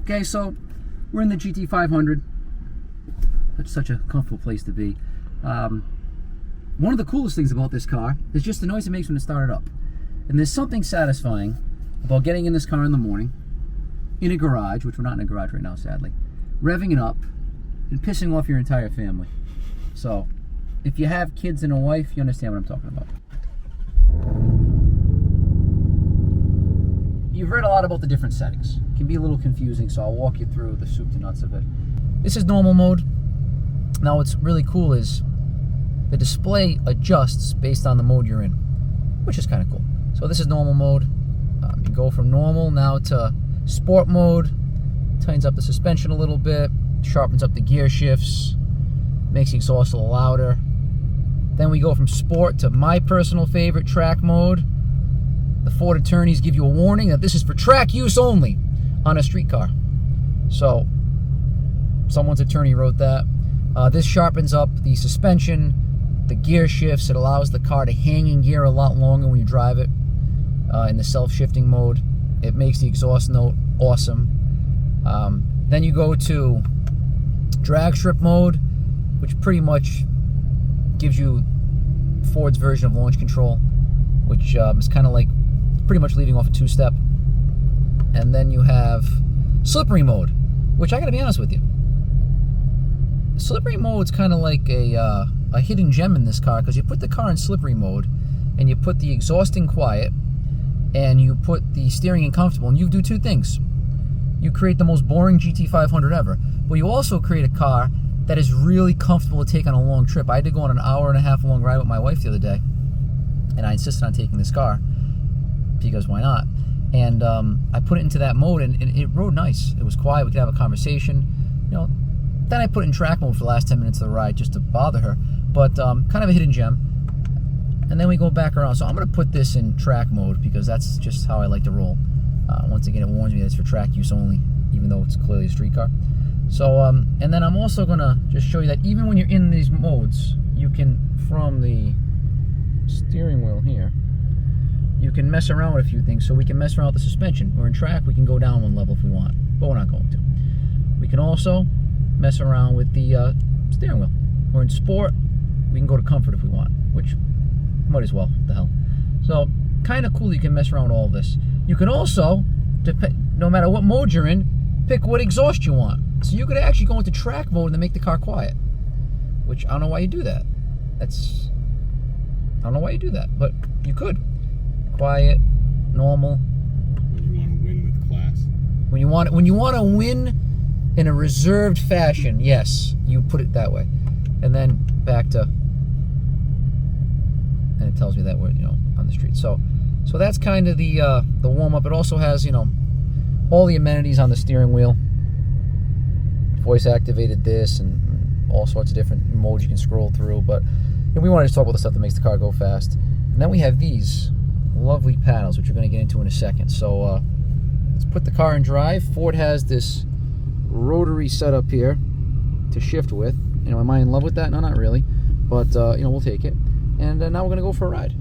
Okay, so we're in the GT500. That's such a comfortable place to be. One of the coolest things about this car is just the noise it makes when it started up. And there's something satisfying about getting in this car in the morning, in a garage, which we're not in a garage right now, sadly, revving it up, and pissing off your entire family. So, if you have kids and a wife, you understand what I'm talking about. You've read a lot about the different settings. It can be a little confusing, so I'll walk you through the soup to nuts of it. This is normal mode. Now what's really cool is the display adjusts based on the mode you're in, which is kind of cool. So this is normal mode. You go from normal now to sport mode, tightens up the suspension a little bit, sharpens up the gear shifts, makes the exhaust a little louder. Then we go from sport to my personal favorite, track mode. The Ford attorneys give you a warning that this is for track use only on a street car. So someone's attorney wrote that. This sharpens up the suspension, the gear shifts. It allows the car to hang in gear a lot longer when you drive it in the self-shifting mode. It makes the exhaust note awesome. Then you go to drag strip mode, which pretty much gives you Ford's version of launch control, which is kind of like pretty much leading off a two-step. And then you have slippery mode, which I gotta be honest with you, slippery mode's kind of like a hidden gem in this car, because you put the car in slippery mode and you put the exhaust in quiet and you put the steering in comfortable, and you do two things. You create the most boring GT500 ever, but you also create a car that is really comfortable to take on a long trip. I had to go on an hour-and-a-half long ride with my wife the other day, and I insisted on taking this car because why not? And I put it into that mode, and it rode nice. It was quiet. We could have a conversation. You know. Then I put it in track mode for the last 10 minutes of the ride just to bother her, but kind of a hidden gem. And then we go back around. So I'm going to put this in track mode because that's just how I like to roll. Once again, it warns me that it's for track use only, even though it's clearly a street car. So, and then I'm also going to just show you that even when you're in these modes, you can, from the steering wheel here, you can mess around with a few things. So we can mess around with the suspension. We're in track, we can go down one level if we want, but we're not going to. We can also mess around with the steering wheel. We're in sport, we can go to comfort if we want, which might as well, what the hell. So, kind of cool you can mess around with all of this. You can also, no matter what mode you're in, pick what exhaust you want. So you could actually go into track mode and make the car quiet, which I don't know why you do that. I don't know why you do that, but you could. Quiet, normal. When you want to win with class. When you want to win in a reserved fashion, yes, you put it that way. And then back to, and it tells me that we're, on the street. So that's kind of the warm-up. It also has, all the amenities on the steering wheel. Voice-activated this and all sorts of different modes you can scroll through. But we want to just talk about the stuff that makes the car go fast. And then we have these lovely paddles, which we're going to get into in a second. So let's put the car in drive. Ford has this rotary setup here to shift with. Am I in love with that? No, not really, but we'll take it. And now we're gonna go for a ride.